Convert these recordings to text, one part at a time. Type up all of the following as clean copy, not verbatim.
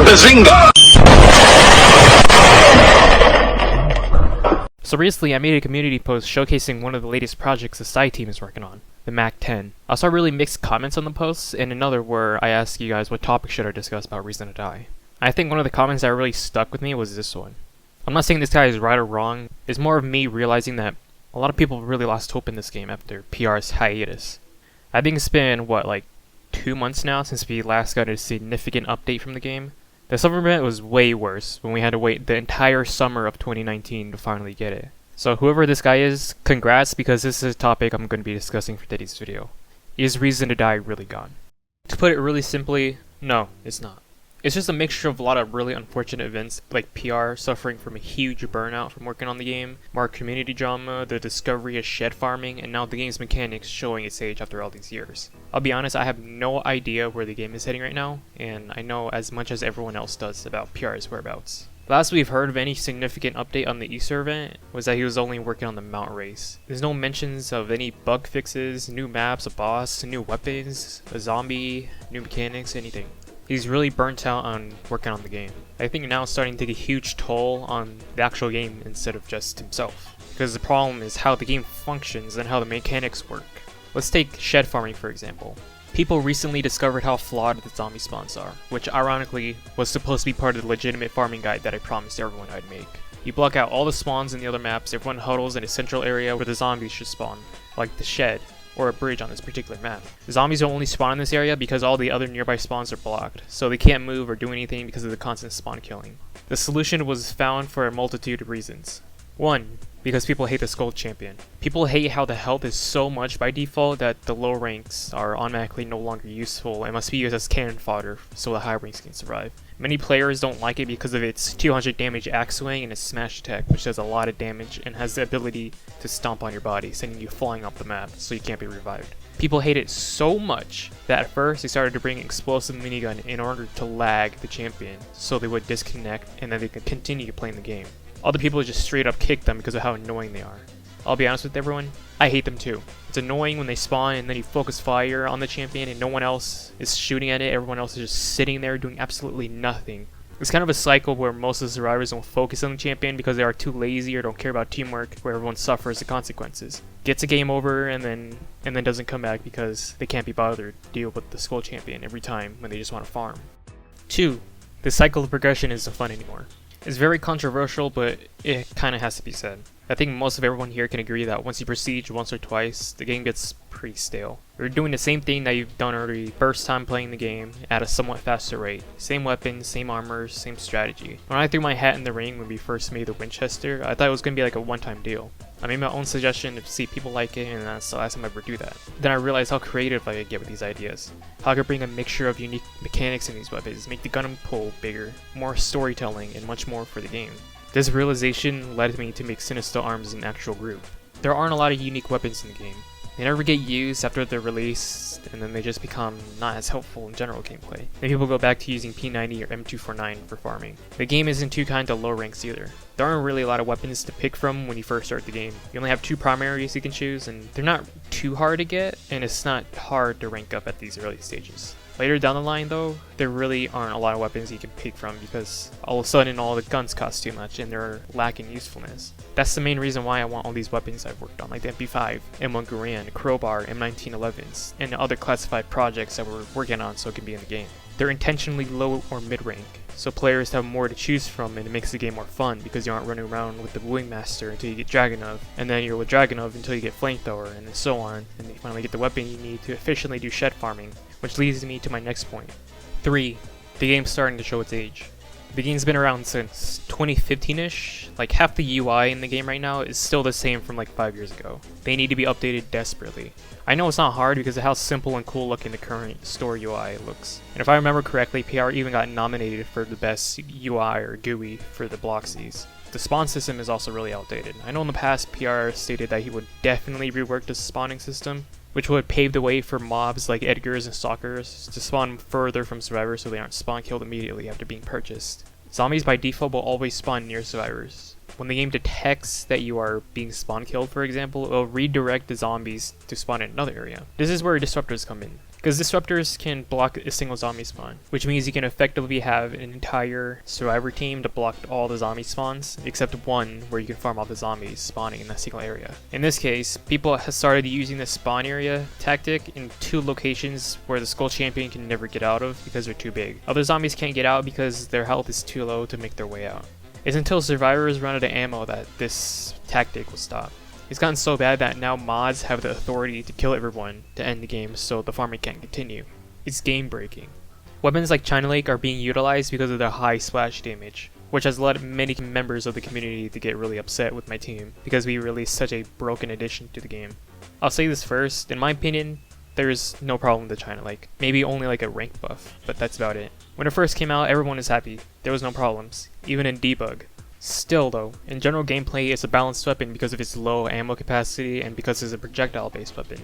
Bazinga! So recently I made a community post showcasing one of the latest projects the Psy team is working on, the Mac 10. I saw really mixed comments on the post, and another where I asked you guys what topic should I discuss about Reason to Die. I think one of the comments that really stuck with me was this one. I'm not saying this guy is right or wrong, it's more of me realizing that a lot of people really lost hope in this game after PR's hiatus. I think it's been, like 2 months now since we last got a significant update from the game. The summer event was way worse when we had to wait the entire summer of 2019 to finally get it. So whoever this guy is, congrats, because this is a topic I'm going to be discussing for today's video. Is Reason to Die really gone? To put it really simply, no, it's not. It's just a mixture of a lot of really unfortunate events, like PR suffering from a huge burnout from working on the game, more community drama, the discovery of shed farming, and now the game's mechanics showing its age after all these years. I'll be honest, I have no idea where the game is heading right now, and I know as much as everyone else does about PR's whereabouts. Last we've heard of any significant update on the Easter event was that he was only working on the mount race. There's no mentions of any bug fixes, new maps, a boss, new weapons, a zombie, new mechanics, anything. He's really burnt out on working on the game. I think now it's starting to take a huge toll on the actual game instead of just himself. Because the problem is how the game functions and how the mechanics work. Let's take shed farming for example. People recently discovered how flawed the zombie spawns are, which ironically was supposed to be part of the legitimate farming guide that I promised everyone I'd make. You block out all the spawns in the other maps, everyone huddles in a central area where the zombies should spawn, like the shed, or a bridge on this particular map. The zombies don't only spawn in this area because all the other nearby spawns are blocked, so they can't move or do anything because of the constant spawn killing. The solution was found for a multitude of reasons. 1. Because people hate the Skull Champion. People hate how the health is so much by default that the low ranks are automatically no longer useful and must be used as cannon fodder so the high ranks can survive. Many players don't like it because of its 200 damage axe swing and its smash attack, which does a lot of damage and has the ability to stomp on your body, sending you flying off the map so you can't be revived. People hate it so much that at first they started to bring explosive minigun in order to lag the champion so they would disconnect and then they could continue playing the game. Other people just straight up kick them because of how annoying they are. I'll be honest with everyone, I hate them too. It's annoying when they spawn and then you focus fire on the champion and no one else is shooting at it, everyone else is just sitting there doing absolutely nothing. It's kind of a cycle where most of the survivors don't focus on the champion because they are too lazy or don't care about teamwork, where everyone suffers the consequences. Gets a game over and then doesn't come back because they can't be bothered to deal with the Skull Champion every time when they just want to farm. 2. The cycle of progression isn't fun anymore. It's very controversial, but it kinda has to be said. I think most of everyone here can agree that once you prestige once or twice, the game gets pretty stale. You're doing the same thing that you've done already first time playing the game at a somewhat faster rate. Same weapons, same armor, same strategy. When I threw my hat in the ring when we first made the Winchester, I thought it was going to be like a one-time deal. I made my own suggestion to see if people like it, and that's the last time I ever do that. Then I realized how creative I could get with these ideas. How I could bring a mixture of unique mechanics in these weapons, make the gun pull bigger, more storytelling, and much more for the game. This realization led me to make Sinister Arms an actual group. There aren't a lot of unique weapons in the game. They never get used after they're released, and then they just become not as helpful in general gameplay. Then people go back to using P90 or M249 for farming. The game isn't too kind to low ranks either. There aren't really a lot of weapons to pick from when you first start the game. You only have 2 primaries you can choose, and they're not too hard to get, and it's not hard to rank up at these early stages. Later down the line though, there really aren't a lot of weapons you can pick from because all of a sudden all the guns cost too much and they're lacking usefulness. That's the main reason why I want all these weapons I've worked on, like the MP5, M1 Garand, Crowbar, M1911s, and other classified projects that we're working on so it can be in the game. They're intentionally low or mid rank, so players have more to choose from and it makes the game more fun because you aren't running around with the Wing Master until you get Dragunov, and then you're with Dragunov until you get Flamethrower, and so on, and you finally get the weapon you need to efficiently do shed farming, which leads me to my next point. 3. The game's starting to show its age. The game's been around since 2015-ish, like half the UI in the game right now is still the same from like 5 years ago. They need to be updated desperately. I know it's not hard because of how simple and cool looking the current store UI looks. And if I remember correctly, PR even got nominated for the best UI or GUI for the Bloxies. The spawn system is also really outdated. I know in the past PR stated that he would definitely rework the spawning system, which would pave the way for mobs like Edgars and Stalkers to spawn further from survivors so they aren't spawn killed immediately after being purchased. Zombies by default will always spawn near survivors. When the game detects that you are being spawn killed, for example, it will redirect the zombies to spawn in another area. This is where disruptors come in. because disruptors can block a single zombie spawn, which means you can effectively have an entire survivor team to block all the zombie spawns, except one where you can farm all the zombies spawning in that single area. In this case, people have started using the spawn area tactic in 2 locations where the Skull Champion can never get out of because they're too big. Other zombies can't get out because their health is too low to make their way out. It's until survivors run out of ammo that this tactic will stop. It's gotten so bad that now mods have the authority to kill everyone to end the game so the farming can't continue. It's game breaking. Weapons like China Lake are being utilized because of their high splash damage, which has led many members of the community to get really upset with my team because we released such a broken addition to the game. I'll say this first, in my opinion, there's no problem with the China Lake. Maybe only like a rank buff, but that's about it. When it first came out, everyone was happy. There was no problems, even in debug. Still though, in general gameplay it's a balanced weapon because of its low ammo capacity and because it's a projectile based weapon.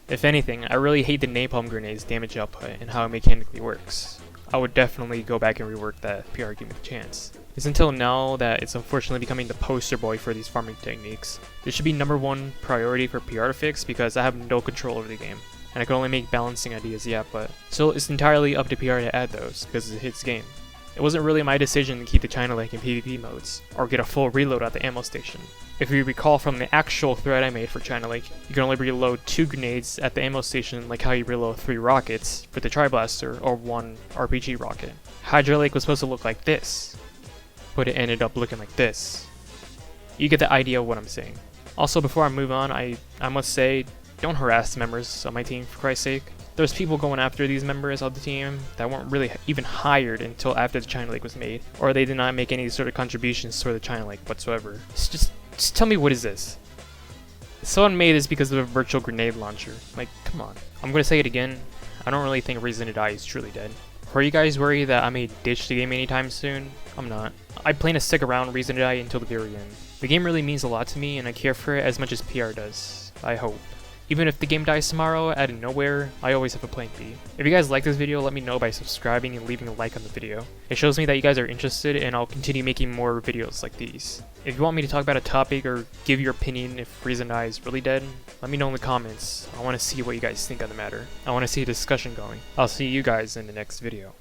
If anything, I really hate the napalm grenade's damage output and how it mechanically works. I would definitely go back and rework that if PR gave me the chance. It's until now that it's unfortunately becoming the poster boy for these farming techniques. This should be #1 priority for PR to fix because I have no control over the game. And I can only make balancing ideas, yeah, but still it's entirely up to PR to add those because it's his game. It wasn't really my decision to keep the China Lake in PvP modes, or get a full reload at the ammo station. If you recall from the actual thread I made for China Lake, you can only reload 2 grenades at the ammo station like how you reload 3 rockets for the Tri-Blaster or 1 RPG rocket. Hydra Lake was supposed to look like this, but it ended up looking like this. You get the idea of what I'm saying. Also, before I move on, I must say, don't harass members of my team for Christ's sake. There's people going after these members of the team that weren't really even hired until after the China Lake was made, or they did not make any sort of contributions toward the China Lake whatsoever. Just tell me, what is this? Someone made this because of a virtual grenade launcher. Like, come on. I'm gonna say it again, I don't really think Reason to Die is truly dead. Are you guys worried that I may ditch the game anytime soon? I'm not. I plan to stick around Reason to Die until the very end. The game really means a lot to me and I care for it as much as PR does. I hope. Even if the game dies tomorrow out of nowhere, I always have a plan B. If you guys like this video, let me know by subscribing and leaving a like on the video. It shows me that you guys are interested and I'll continue making more videos like these. If you want me to talk about a topic or give your opinion if Reason to Die is really dead, let me know in the comments. I want to see what you guys think on the matter. I want to see a discussion going. I'll see you guys in the next video.